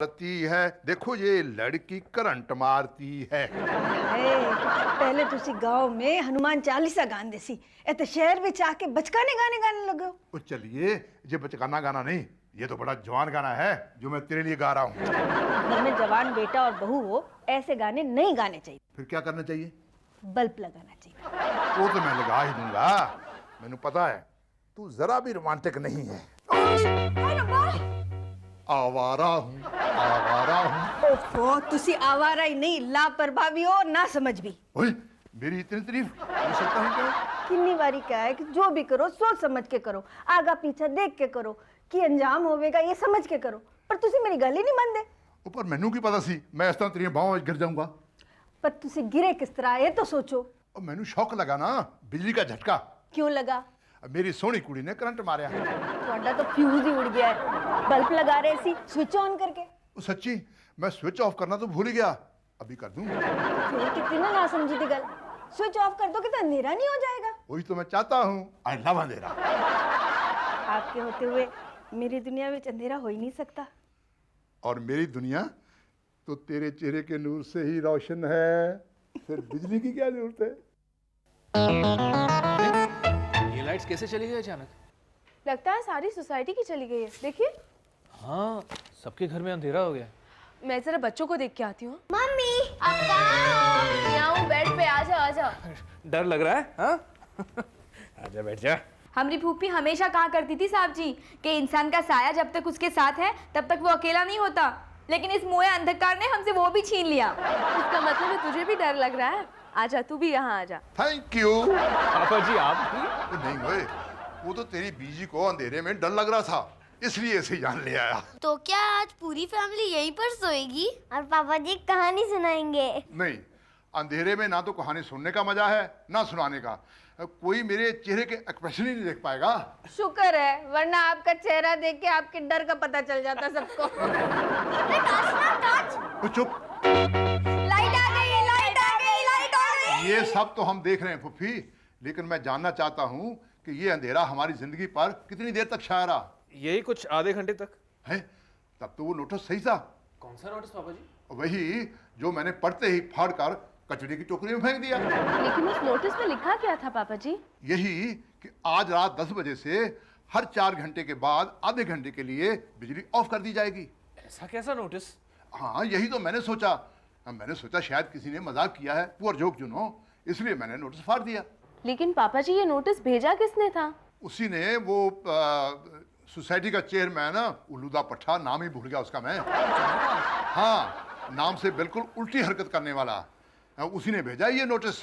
करती है। देखो ये लड़की करंट मारती है। पहले तुसी गांव में हनुमान चालीसा गांदे सी, इते शहर में आके बचकाने गाने गाने लगे हो। तो चलिए, ये बचकाना गाना नहीं, ये तो बड़ा जवान गाना है जो मैं तेरे लिए गा रहा हूँ। घर में जवान बेटा और बहू हो, ऐसे गाने नहीं गाने चाहिए। फिर क्या करना चाहिए? बल्ब लगाना चाहिए। वो तो मैं लगा ही दूंगा, मैंने पता है तू जरा भी रोमांटिक नहीं है। आवारा हूँ, आवारा हूँ। ओफो, तुसी आवारा ही नहीं, लापरवाह भी हो ना समझ भी। ओए, मेरी इतनी तारीफ कर सकता हूँ क्या? कितनी बारी क्या है कि जो भी करो सोच समझ के करो, आगा पीछा देख के करो, कि अंजाम होवेगा ये समझ के करो। पर तुसी मेरी गल ही नहीं मनदे। ऊपर मैनू की पता सी मैं इस तरह तेरी बाहों में गिर जाऊंगा। पर तुसी गिरे किस तरह ये तो सोचो। और मैनू शौक लगा ना, बिजली का झटका। क्यों लगा? अब मेरी सोहनी कुड़ी ने करंट मारया। ਤੁਹਾਡਾ तो फ्यूज ही उड़ गया है। बल्ब लगा रहे सी स्विच ऑन करके। वो सच्ची मैं स्विच ऑफ करना तो भूल ही गया, अभी कर दूं। फिर कितनी ना समझी थी गल। स्विच ऑफ कर दो कि तो अंधेरा नहीं हो जाएगा। वही तो मैं चाहता हूँ, आई लव अंधेरा। आपके होते हुए मेरी दुनिया में अंधेरा हो ही नहीं सकता। और मेरी दुनिया तो तेरे चेहरे के नूर से ही रोशन है, फिर बिजली की क्या जरूरत है? ये लाइट्स कैसे चली गई अचानक? लगता है सारी सोसाइटी की चली गई है। देखिए, हाँ, सबके घर में अंधेरा हो गया। मैं जरा बच्चों को देख के आती हूँ। मम्मी पापा बेड पे आ जा, आ जा। डर लग रहा है? हाँ? आजा बैठ जा। हमारी फूफी हमेशा कहा करती थी साहब जी कि इंसान का साया जब तक उसके साथ है तब तक वो अकेला नहीं होता, लेकिन इस मोए अंधकार ने हमसे वो भी छीन लिया। इसका मतलब है तुझे भी डर लग रहा है। आजा, तू भी यहाँ आजा। Thank you. पापा जी आप भी? नहीं ओए, वो तो तेरी बीजी को अंधेरे में डर लग रहा था, इसलिए इसे यहाँ ले आया। तो क्या आज पूरी फैमिली यहीं पर सोएगी और पापा जी कहानी सुनाएंगे? नहीं, अंधेरे में ना तो कहानी सुनने का मजा है ना सुनाने का। कोई मेरे चेहरे के एक्सप्रेशन ही नहीं देख पाएगा। शुक्र है, वरना आपका चेहरा देख के आपके डर का पता चल जाता सबको। तो चुप, लाइट आ गई, लाइट आ गई, लाइट आ गई। ये सब तो हम देख रहे हैं फुफी, लेकिन मैं जानना चाहता हूँ कि ये अंधेरा हमारी जिंदगी पर कितनी देर तक छाया रहा? यही कुछ आधे घंटे तक। है तब तो वो नोटिस सही था। कौन सा नोटिस पापा जी? वही जो मैंने पढ़ते ही फाड़ कर कचरे की टोकरी में फेंक दिया। लेकिन उस नोटिस में लिखा क्या था पापा जी? यही कि आज रात 10 बजे से हर 4 घंटे के बाद आधे घंटे के लिए बिजली ऑफ कर दी जाएगी। ऐसा कैसा नोटिस? हाँ, यही तो मैंने सोचा। मैंने सोचा शायद किसी ने मजाक किया है, पुअर जोक यू नो, इसलिए मैंने नोटिस फाड़ दिया। लेकिन पापा जी ये नोटिस भेजा किसने था? उसी ने, वो सोसाइटी का चेयरमैन उल्लूदा पट्टा, नाम ही भूल गया उसका मैं। हाँ, नाम से बिल्कुल उल्टी हरकत करने वाला। उसी ने भेजा ये नोटिस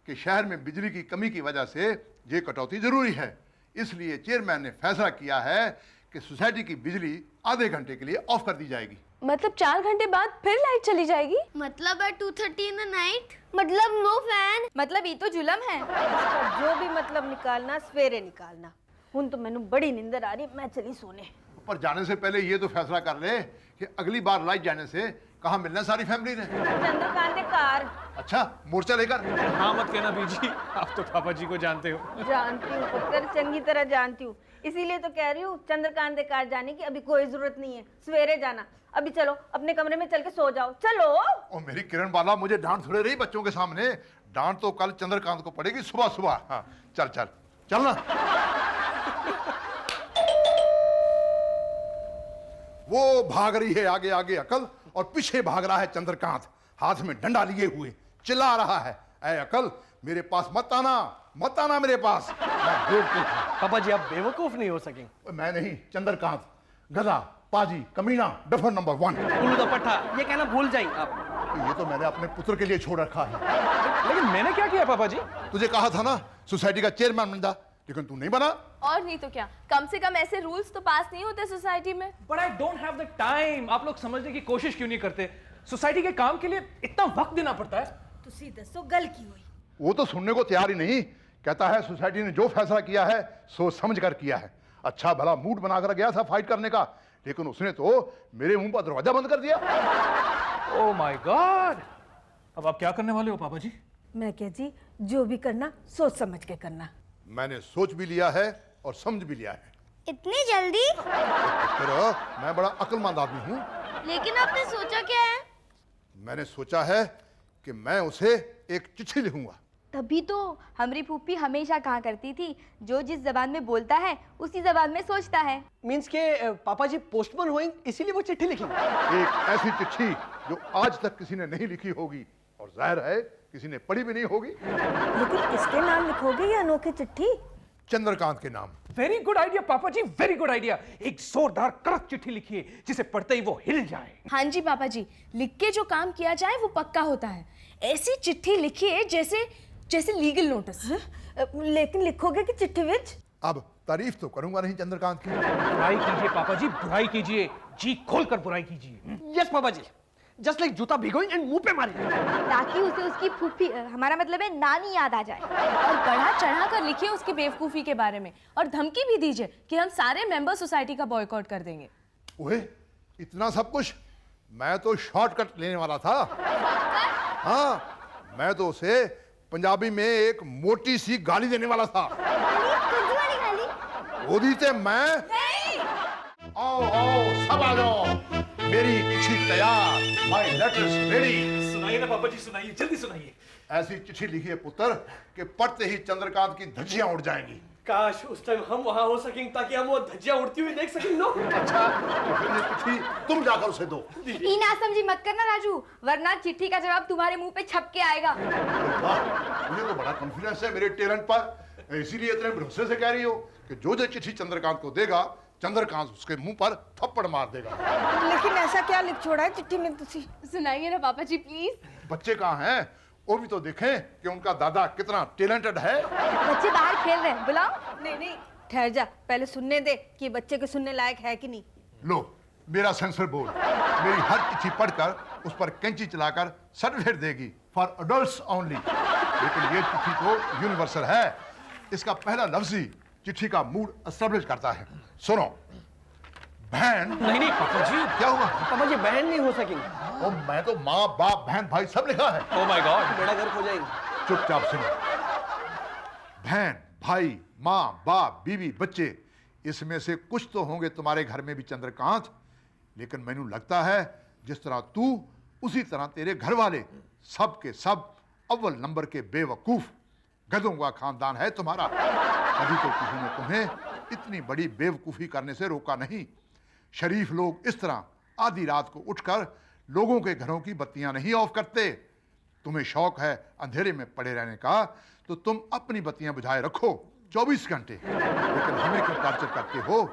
कि शहर में बिजली की कमी की वजह से ये कटौती जरूरी है, इसलिए चेयरमैन ने फैसला किया है कि सोसाइटी की बिजली आधे घंटे के लिए ऑफ कर दी जाएगी। मतलब 4 घंटे बाद फिर लाइट चली जाएगी? मतलब एट 2:30 इन द नाइट। मतलब नो फैन। मतलब ये तो जुलम है। इसका जो भी मतलब निकालना सवेरे निकालना। हुन तो मैनू बड़ी नींदर आ रही, मैं चली सोने। पर जाने से पहले ये तो फैसला कर ले कि अगली बार लाइट जाने से कहाँ मिलना सारी फैमिली ने। चंद्रकांत दे कार। अच्छा, मोर्चा लेकर। हाँ मत कहना बीजी, आप तो पापा जी को जानते हो। जानती हूँ पुत्र, चंगी तरह जानती हूँ, इसीलिए तो कह रही हूँ चंद्रकांत दे कार जाने की अभी कोई जरूरत नहीं है, सवेरे जाना। अभी चलो अपने कमरे में चल के सो जाओ, चलो। ओ मेरी किरण बाला, मुझे डांट थोड़े रही बच्चों के सामने। डांट तो कल चंद्रकांत को पड़ेगी सुबह सुबह। हाँ चल चल चलना। वो भाग रही है आगे आगे अकल, और पीछे भाग रहा है चंद्रकांत, हाथ में डंडा लिए हुए चिल्ला रहा है, ऐ अकल मेरे पास मत आना, मत आना मेरे पास। मैं बेवकूफ हूं। पापा जी आप बेवकूफ नहीं हो सकेंगे। मैं नहीं, चंद्रकांत गधा, पाजी, कमीना, डफर नंबर 1। उल्लू पट्टा, ये कहना भूल जाइए आप। ये तो मैंने अपने पुत्र के लिए छोड़ रखा है। लेकिन मैंने क्या किया पापा जी? तुझे कहा था ना सोसाइटी का चेयरमैन बन जा, लेकिन तू नहीं बना। और नहीं तो क्या, कम से कम ऐसे रूल्स तो पास नहीं होते सोसाइटी में। But I don't have the time। आप लोग समझने की कोशिश क्यों नहीं करते? सोसाइटी के काम के लिए इतना वक्त देना पड़ता है। तुसी दसो गल की हुई। वो तो सुनने को तैयार ही नहीं, कहता है सोसाइटी ने जो फैसला किया है सोच समझ कर किया है। अच्छा भला मूड बनाकर गया था फाइट करने का, लेकिन उसने तो मेरे मुंह पर दरवाजा बंद कर दिया। ओह माय गॉड, अब आप क्या करने वाले हो पापा जी? मैं क्या जी, जो भी करना सोच समझ के करना। मैंने सोच भी लिया है और समझ भी लिया है। इतनी जल्दी? फिर मैं बड़ा अक्लमंद आदमी हूँ। लेकिन आपने सोचा क्या है? मैंने सोचा है कि मैं उसे एक चिट्ठी लिखूंगा। तभी तो हमारी फूफी हमेशा कहा करती थी, जो जिस जबान में बोलता है उसी जबान में सोचता है। मीन्स के पापा जी पोस्टमैन हुए इसीलिए वो चिट्ठी लिखी। एक ऐसी चिट्ठी जो आज तक किसी ने नहीं लिखी होगी और जाहिर है किसी ने पढ़ी भी नहीं होगी। लेकिन किसके नाम लिखोगे ये अनोखी चिट्ठी? चंद्रकांत के नाम। वेरी गुड आइडिया पापा जी, वेरी गुड आइडिया। एक जोरदार कड़क चिट्ठी लिखिए जिसे पढ़ते ही वो हिल जाए। हाँ जी पापा जी, लिख के जो काम किया जाए वो पक्का होता है। ऐसी चिट्ठी लिखिए जैसे जैसे लीगल नोटिस। लेकिन लिखोगे कि चिट्ठी विच? अब तारीफ तो करूंगा नहीं चंद्रकांत की। बुराई कीजिए पापा जी, बुराई कीजिए, जी खोलकर बुराई कीजिए। यस पापा जी, जस्ट लाइक जूता भिगोइंग एंड मुंह पे मारी। ताकि उसे उसकी फूफी, हमारा मतलब है नानी, याद आ जाए। और बढ़ा चढ़ा कर लिखिए उसकी बेवकूफी के बारे में, और धमकी भी दीजिए कि हम सारे मेंबर सोसाइटी का बॉयकॉट कर देंगे। ओए, इतना सब कुछ? मैं तो शॉर्टकट लेने वाला था। हाँ, मैं तो उसे पंजाबी में एक मोटी सी गाली देने वाला था। कद्दू वाली गाली? वो दी थे मैं। आओ आओ सब आ जाओ, मेरी चिट्ठी तैयार, माय लेटर्स रेडी। सुनाइए ना पापा जी, सुनाइए, जल्दी सुनाइए। ऐसी चिट्ठी लिखी है पुत्र कि पढ़ते ही चंद्रकांत की धज्जियां उड़ जाएंगी। काश उस टाइम हम वहां हो सकें ताकि हम वो धज्जियां उड़ती हुई देख सकें। नो अच्छा, तो फिर ये चिट्ठी तुम जाकर उसे दो। ई ना समझी मत करना राजू, वरना चिट्ठी का जवाब तुम्हारे मुंह पे छप के आएगा। वाह, मुझे तो बड़ा कॉन्फिडेंस है मेरे टैलेंट पर, इसीलिए इतने भरोसे से कह रही हो कि जो चिट्ठी चंद्रकांत को देगा, चंद्रकांत उसके मुंह पर थप्पड़ मार देगा। लेकिन ऐसा क्या लिख छोड़ा है चिट्ठी में तुसी? सुनाइए ना पापा जी प्लीज। बच्चे कहाँ हैं? वो भी तो देखें कि उनका दादा कितना टैलेंटेड है। बच्चे बाहर खेल रहे हैं, बुलाओ। नहीं, ठहर जा, पहले सुनने दे कि बच्चे के सुनने लायक है कि नहीं। लो, मेरा सेंसर बोर्ड मेरी हर चिट्ठी पढ़कर उस पर कैंची चलाकर सर्टिफिकेट देगी, फॉर अडल्ट्स ओनली। लेकिन ये चिट्ठी तो यूनिवर्सल है। इसका पहला लफ्ज ही चिट्ठी का मूड एस्टेब्लिश करता है। सुनो, बहन। नहीं पापा जी। क्या हुआ? पापा जी बहन नहीं हो सकेंगे। ओ, मैं तो माँ बाप बहन भाई सब लिखा है। Oh my God. बड़ा घर खो जाएंगे। चुपचाप सुनो, बहन भाई माँ बाप बीवी बच्चे, इसमें से कुछ तो होंगे तुम्हारे घर में भी चंद्रकांत, लेकिन मैनू लगता है जिस तरह तू उसी तरह तेरे घर वाले सब के सब अव्वल नंबर के बेवकूफ गधों का खानदान है तुम्हारा। अभी तो किसी ने तुम्हें इतनी बड़ी बेवकूफी करने से रोका नहीं। शरीफ लोग इस तरह आधी रात को उठकर लोगों के घरों की बत्तियां नहीं ऑफ करते। तुम्हें शौक है अंधेरे में पड़े रहने का, तो तुम अपनी बत्तियां बुझाए रखो 24 घंटे। लेकिन हमें क्यों टॉर्चर करते हो?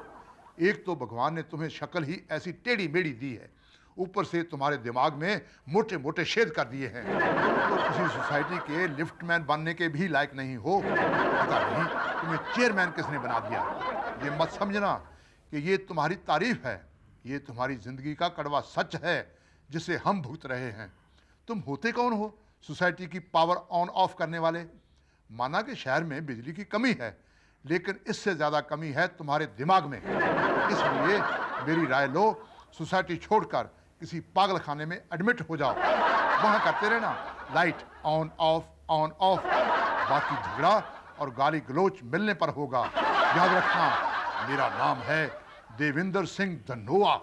एक तो भगवान ने तुम्हें शक्ल ही ऐसी टेढ़ी मेढ़ी दी है, ऊपर से तुम्हारे दिमाग में मोटे मोटे छेद कर दिए हैं। तुम तो किसी सोसाइटी के लिफ्टमैन बनने के भी लायक नहीं हो। पता नहीं तुम्हें चेयरमैन किसने बना दिया। ये मत समझना कि ये तुम्हारी तारीफ है, ये तुम्हारी जिंदगी का कड़वा सच है जिसे हम भुगत रहे हैं। तुम होते कौन हो सोसाइटी की पावर ऑन ऑफ करने वाले? माना कि शहर में बिजली की कमी है, लेकिन इससे ज्यादा कमी है तुम्हारे दिमाग में। इसलिए मेरी राय लो, सोसाइटी छोड़कर किसी पागल खाने में एडमिट हो जाओ। वहां करते रहना लाइट ऑन ऑफ। बाकी झगड़ा और गाली गलोच मिलने पर होगा। याद रखना, मेरा नाम है देविंदर सिंह धनोआ।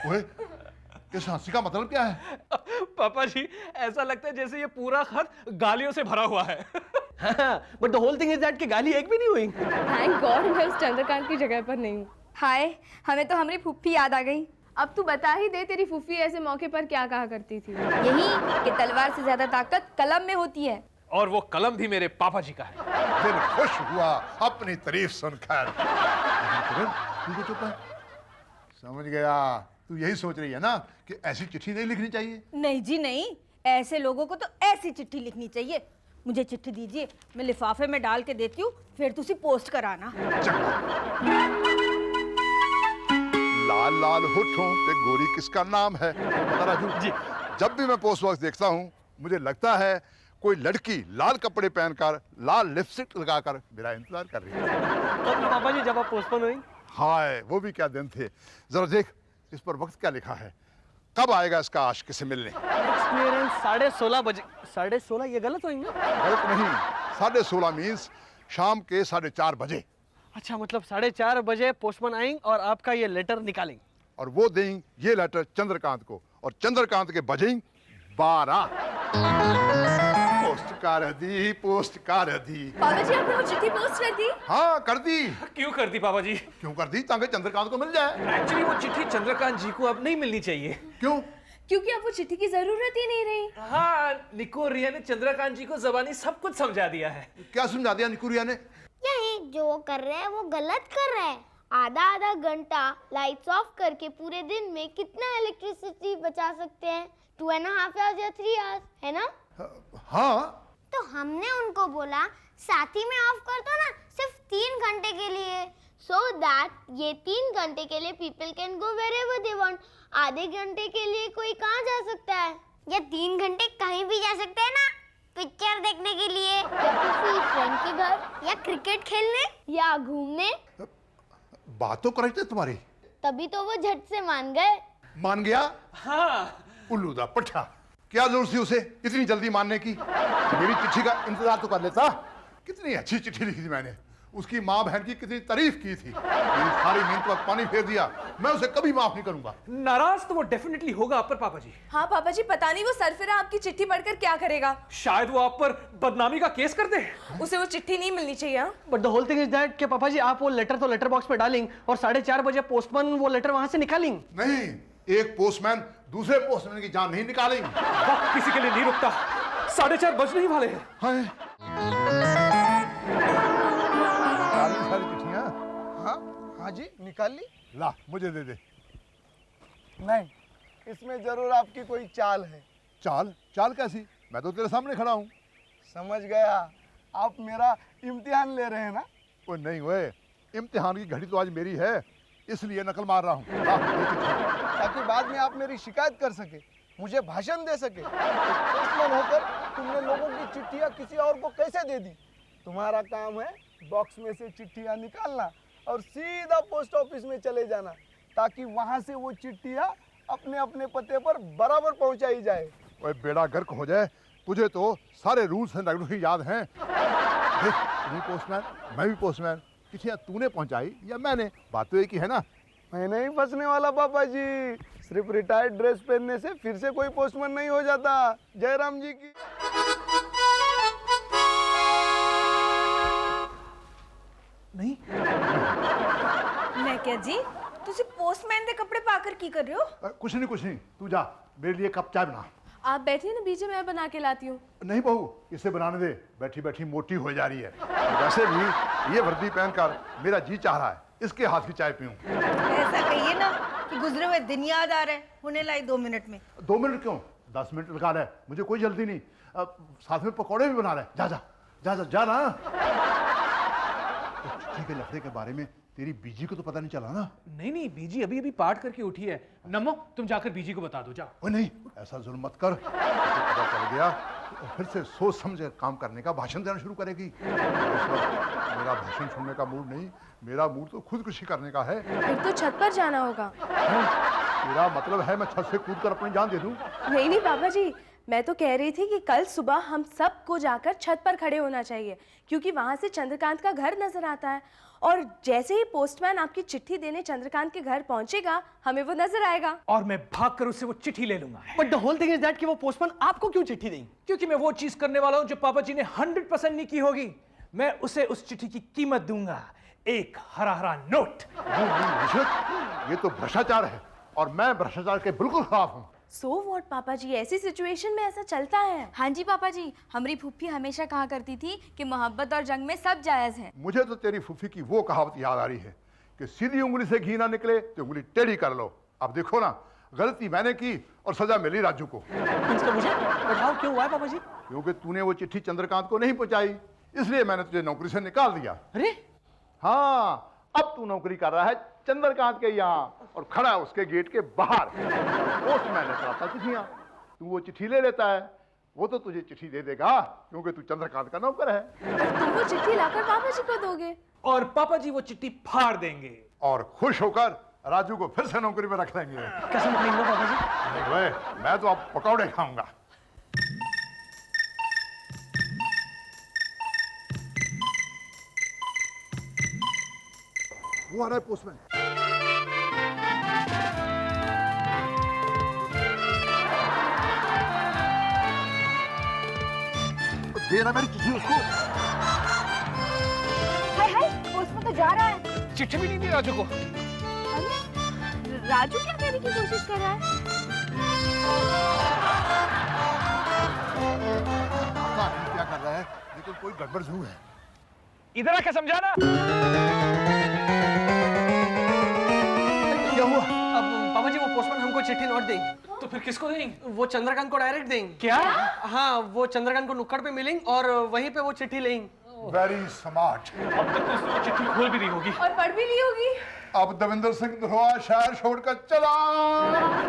ओए, इस हंसी का मतलब क्या है? पापा जी, ऐसा लगता है जैसे ये पूरा खत गालियों से भरा हुआ है। But the whole thing is that कि गाली एक भी नहीं हुई। थैंक गॉड मैं उस चंद्रकांत की जगह पर नहीं हूँ। हाय, हमें तो हमारी फूफी याद आ गई। अब तू बता ही दे, तेरी फूफी ऐसे मौके पर क्या कहा करती थी? यही कि तलवार से ज्यादा ताकत कलम में होती है। और वो कलम भी मेरे पापा जी का है। दिल खुश हुआ अपनी तारीफ सुनकर। तू तो चुप है। समझ गया, तू यही सोच रही है ना कि ऐसी चिट्ठी नहीं लिखनी चाहिए। नहीं जी नहीं, ऐसे लोगों को तो ऐसी चिट्ठी लिखनी चाहिए। मुझे चिट्ठी दीजिए, मैं लिफाफे में डाल के देती हूँ, फिर तुसी पोस्ट कराना। लाल लाल होठों पे गोरी किसका नाम है? पता राजू जी, जब भी मैं पोस्ट बॉक्स देखता हूँ मुझे लगता है कोई लड़की लाल कपड़े पहनकर लाल लिपस्टिक लगाकर मेरा इंतजार कर रही है। तब ना पापा जी जब आप पोस्टपोन हुई। हाय, वो भी क्या दिन थे। जरा देख इस पर वक्त क्या लिखा है। कब आएगा इसका आशिक से मिलने? एक्सपीरियंस 16:30 बजे। 16:30 ये गलत होंगे? गलत नहीं, 16:30 मीन्स शाम के 4:30 बजे। अच्छा मतलब 4:30 बजे पोस्टमैन आएंगे और आपका ये लेटर निकालेंगे। और वो देंगे ये लेटर चंद्रकांत को, और चंद्रकांत के बजेंगे 12। पोस्ट कर दी। पापा जी आपने वो चिट्ठी पोस्ट कर दी? हाँ कर दी। क्यों कर दी पापा जी? क्यों कर दी? ताकि चंद्रकांत को मिल जाए। एक्चुअली वो चिट्ठी चंद्रकांत जी को अब नहीं मिलनी चाहिए। क्यों? क्योंकि अब वो चिट्ठी की जरूरत ही नहीं रही। हाँ, निको और रिया ने चंद्रकांत जी को जबानी सब कुछ समझा दिया है। क्या समझा दिया निकुरिया ने? यही जो वो कर रहे हैं वो गलत कर रहे हैं। आधा आधा घंटा लाइट्स ऑफ करके पूरे दिन में कितना इलेक्ट्रिसिटी बचा सकते हैं? 2.5 hours या 3 hours, है ना? हाँ तो हमने उनको बोला साथ ही में ऑफ कर दो ना, सिर्फ 3 घंटे के लिए, सो दैट ये 3 घंटे के लिए people can go wherever they want. आधे घंटे के लिए कोई कहाँ जा सकता है? या 3 घंटे कहीं भी जा सकते हैं ना, पिक्चर देखने के लिए, या किसी फ्रेंड के घर, या क्रिकेट खेलने, या घूमने। बात तो करेक्ट है तुम्हारी। तभी तो वो झट से मान गए। मान गया? हाँ, उल्लू दा पट्टा। क्या जरूरत थी उसे इतनी जल्दी मानने की? मेरी चिट्ठी का इंतजार तो कर लेता। कितनी अच्छी चिट्ठी लिखी थी मैंने, उसकी माँ बहन की कितनी तारीफ की थी। मेरी सारी मेहनत पर पानी फेर दिया। मैं उसे कभी माफ नहीं करूंगा। नाराज तो वो डेफिनेटली होगा आप पर पापा जी। हाँ पापा जी, पता नहीं वो सरफिरा आपकी चिट्ठी पढ़कर क्या करेगा। शायद वो आप पर बदनामी का केस कर दे। उसे वो चिट्ठी नहीं मिलनी चाहिए। हाँ? But the whole thing is that कि पापा जी आप वो लेटर तो लेटर बॉक्स में डालेंगे और 4:30 बजे पोस्टमैन वो लेटर वहां से निकालेंगे। नहीं, एक पोस्टमैन दूसरे पोस्टमैन की जान नहीं निकालेंगे। वक्त किसी के लिए नहीं रुकता। 4:30 बजने ही वाले हैं। हाय। सारी चिट्ठियां। हाँ जी निकाल ली। ला मुझे दे दे। नहीं, इसमें जरूर आपकी कोई चाल है। चाल? चाल कैसी? मैं तो तेरे सामने खड़ा हूँ। समझ गया, आप मेरा इम्तिहान ले रहे हैं ना? वो नहीं हुए, इम्तिहान की घड़ी तो आज मेरी है, इसलिए नकल मार रहा हूँ। ला, ये चिट्ठी। ताकि बाद में आप मेरी शिकायत कर सके, मुझे भाषण दे सके। पोस्टमैन होकर तुमने लोगों की चिट्ठियाँ किसी और को कैसे दे दी? तुम्हारा काम है बॉक्स में से चिट्ठियाँ निकालना और सीधा पोस्ट ऑफिस में चले जाना, ताकि वहाँ से वो चिट्ठियाँ अपने अपने पते पर बराबर पहुँचाई जाए। ओए बेड़ा गर्क हो जाए, तुझे तो सारे रूल्स एंड रेगुलेशन याद हैं। देख, तू भी पोस्टमैन, मैं भी पोस्टमैन। चिट्ठियाँ तूने पहुँचाई या मैंने? बात तो एक ही है ना। मैं नहीं फंसने वाला पापा जी। सिर्फ रिटायर्ड ड्रेस पहनने से फिर से कोई पोस्टमैन नहीं हो जाता। जयराम जी की। नहीं, मैं क्या जी, तुसी पोस्टमैन दे कपड़े पाकर की कर रहे हो? कुछ नहीं, तू जा मेरे लिए कप चाय बना। आप बैठिए ना बीजे, मैं बना के लाती हूँ। नहीं बहू, इसे बनाने दे, बैठी बैठी मोटी हो जा रही है। वैसे भी ये वर्दी पहनकर मेरा जी चाह रहा है इसके हाथ की चाय पीऊं। ऐसा कहिए ना कि गुजरे हुए दिन याद आ रहे हैं, होने लाई 2 मिनट में। 2 मिनट क्यों, 10 मिनट लगा रहा है, मुझे कोई जल्दी नहीं। साथ में पकौड़े भी बना रहा है। जा जा जा जा, जा ना। तो चिट्ठी के लफड़े के बारे में तेरी बीजी को तो पता नहीं चला ना? नहीं, बीजी अभी अभी पाठ करके उठी है। नमो, तुम जाकर बीजी को बता दो, जाओ। ओ नहीं, ऐसा जुल्म मत कर। पता चल गया तो फिर से सोच समझ कर काम करने का भाषण देना शुरू करेगी। मेरा भाषण सुनने का मूड नहीं, मेरा मूड तो खुदकुशी करने का है। फिर तो छत पर जाना होगा। तेरा मतलब है मैं छत से कूद कर अपनी जान दे दूं? नहीं पापा जी, मैं तो कह रही थी कि कल सुबह हम सबको जाकर छत पर खड़े होना चाहिए, क्योंकि वहां से चंद्रकांत का घर नजर आता है, और जैसे ही पोस्टमैन आपकी चिट्ठी देने चंद्रकांत के घर पहुंचेगा, हमें वो नजर आएगा। और मैं भागकर उससे वो चिट्ठी ले लूंगा। But the whole thing is that कि वो पोस्टमैन आपको क्यों चिट्ठी देंगे? क्योंकि मैं वो चीज करने वाला हूं जो पापा जी ने 100% नहीं की होगी। मैं उसे उस चिट्ठी की कीमत दूंगा, एक हरा हरा नोट। रिश्वत? ये तो भ्रष्टाचार है और मैं भ्रष्टाचार के बिल्कुल खिलाफ हूँ। सो व्हाट पापा जी, ऐसी सिचुएशन में ऐसा चलता है। हाँ जी पापा जी, हमारी फूफी हमेशा कहा करती थी कि मोहब्बत और जंग में सब जायज है। मुझे तो तेरी फूफी की वो कहावत याद आ रही है कि सीधी उंगली से घी ना निकले तो उंगली टेढ़ी कर लो। अब देखो ना, गलती मैंने की और सजा मिली राजू को। इसका मुझे बताओ क्यों हुआ है पापा जी? क्योंकि तूने वो चिट्ठी चंद्रकांत को नहीं पहुंचाई, इसलिए मैंने तुझे नौकरी से निकाल दिया। अरे हाँ, अब तू नौकरी कर रहा है चंद्रकांत के यहाँ और खड़ा है उसके गेट के बाहर। पोस्टमैन ने कराता चिट्ठियां, तू वो चिट्ठी ले लेता है, वो तो तुझे चिट्ठी दे देगा क्योंकि तू चंद्रकांत का नौकर है। तुम वो चिट्ठी लाकर पापा जी को दोगे और पापा जी वो चिट्ठी फाड़ देंगे और खुश होकर राजू को फिर से नौकरी पर रख लेंगे। कसम खाएंगे पापा जी? नहीं भाई, मैं तो अब पकौड़े खाऊंगा। वो आ रहा है पोस्टमैन। दे रहा मेरी चिट्ठी उसको। हाय हाय, पोस्टमैन तो जा रहा है। चिट्ठी भी नहीं दी राजू को। राजू क्या कहने की कोशिश कर रहा है? पता नहीं क्या कर रहा है, लेकिन कोई गड़बड़ जरूर है। इधर आके समझाना। क्या हुआ? अब पापा जी वो पोस्टमैन हमको चिट्ठी नोट देंगे। तो फिर किसको देंगे? वो चंद्रकांत को डायरेक्ट देंगे। क्या? हाँ, वो चंद्रकांत को नुक्कड़ पे मिलेंगे और वहीं पे वो चिट्ठी लेंगे। Very smart. अब तक तो उसने चिट्ठी खोल भी दी होगी। और पढ़ भी ली होगी। अब दविंदर सिंह धुआ शहर छोड़कर चला।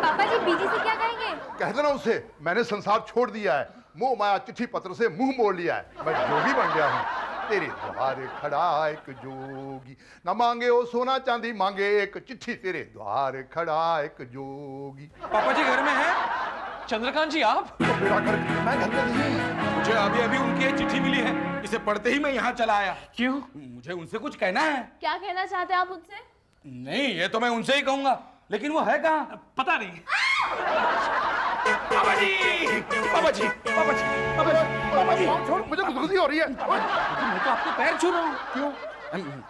पापा जी बीजी से क्या कहेंगे? कह देना उसे मैंने संसार छोड़ दिया है, मोह माया चिट्ठी पत्र से मुंह मोड़ लिया है, मैं जोगी बन गया हूँ। तेरे द्वार खड़ा एक जोगी, न मांगे वो सोना चांदी, मांगे एक चिट्ठी, तेरे द्वार खड़ा एक जोगी। पापा जी घर में है? चंद्रकांत जी आप? तो मेरा घर, मैं घर में नहीं। मुझे अभी अभी उनकी एक चिट्ठी मिली है, इसे पढ़ते ही मैं यहाँ चला आया। क्यों? मुझे उनसे कुछ कहना है। क्या कहना चाहते हैं आप उनसे? नहीं, ये तो मैं उनसे ही कहूंगा, लेकिन वो है कहाँ? पता नहीं। पापा जी, पापा जी, पापा जी, पापा जी, पापा जी, छोड़, मुझे गुदगुदी हो रही है। मैं तो आपके पैर छू रहा हूँ। क्यों?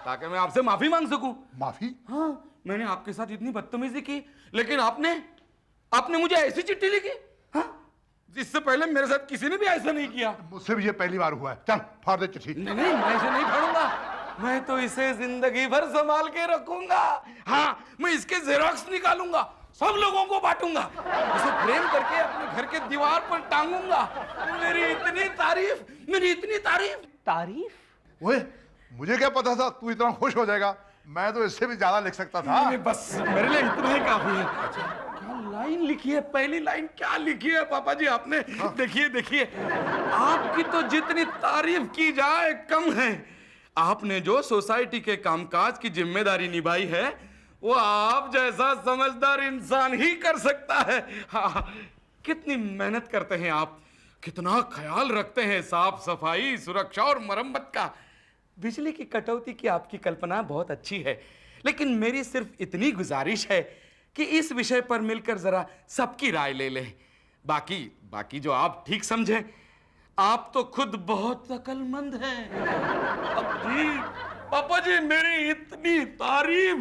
ताकि मैं आपसे माफी मांग सकूं। माफी? हाँ, मैंने आपके साथ इतनी बदतमीजी की, लेकिन आपने मुझे ऐसी चिट्ठी लिखी। हाँ, इससे पहले मेरे साथ किसी ने भी ऐसा नहीं किया। मुझसे भी ये पहली बार हुआ है। चल फाड़ दे चिट्ठी। नहीं नहीं, मैं इसे नहीं फाड़ूंगा, मैं तो इसे जिंदगी भर संभाल के रखूंगा। हाँ, मैं इसके जेरॉक्स निकालूंगा, सब लोगों को बांटूंगा, इसे फ्रेम करके अपने घर के दीवार पर टांगूंगा। मेरी इतनी तारीफ। तारीफ? ओए, मुझे क्या पता था तू इतना खुश हो जाएगा, मैं तो इससे भी ज्यादा लिख सकता था। नहीं, बस मेरे लिए इतना ही काफी है। क्या लाइन लिखी है, पहली लाइन क्या लिखी है पापा जी आपने? देखिए, आपकी तो जितनी तारीफ की जाए कम है। आपने जो सोसाइटी के कामकाज की जिम्मेदारी निभाई है, वो आप जैसा समझदार इंसान ही कर सकता है। हाँ, कितनी मेहनत करते हैं आप, कितना ख्याल रखते हैं साफ सफाई, सुरक्षा और मरम्मत का। बिजली की कटौती की आपकी कल्पना बहुत अच्छी है, लेकिन मेरी सिर्फ इतनी गुजारिश है कि इस विषय पर मिलकर जरा सबकी राय ले लें। बाकी जो आप ठीक समझें। आप तो खुद बहुत अक्लमंद हैं। पापा जी, मेरी इतनी तारीफ।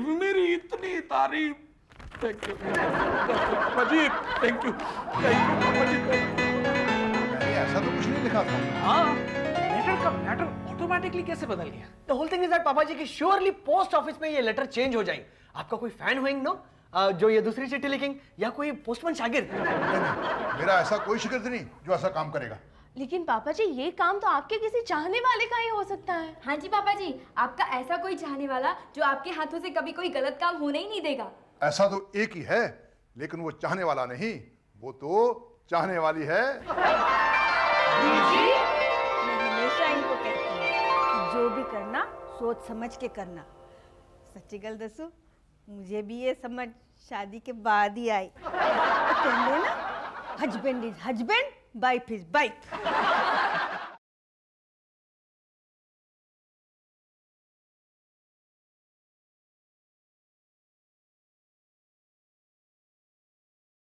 थैंक यू पापा जी, थैंक यू पापा जी। मैंने ऐसा तो कुछ नहीं लिखा था। हाँ, लेटर का मैटर ऑटोमेटिकली कैसे बदल गया? The whole thing is that पापा जी कि श्योरली पोस्ट ऑफिस में ये लेटर चेंज हो जाएंगे। आपका कोई फैन होएंगे नो, जो ये दूसरी चिट्ठी लिखेंगे, या कोई पोस्टमैन शागिर्द। नहीं, मेरा ऐसा कोई शिकायत नहीं जो ऐसा काम करेगा। लेकिन पापा जी ये काम तो आपके किसी चाहने वाले का ही हो सकता है। हाँ जी पापा जी, आपका ऐसा कोई चाहने वाला जो आपके हाथों से कभी कोई गलत काम होने ही नहीं देगा। ऐसा तो एक ही है, लेकिन वो चाहने वाला नहीं, वो तो चाहने वाली है। मैं हमेशा इनको कहती हूँ कि जो भी करना सोच समझ के करना। सच्ची गल दसू, मुझे भी ये समझ शादी के बाद ही आई। तो कहते हैं ना, husband is husband, wife is wife.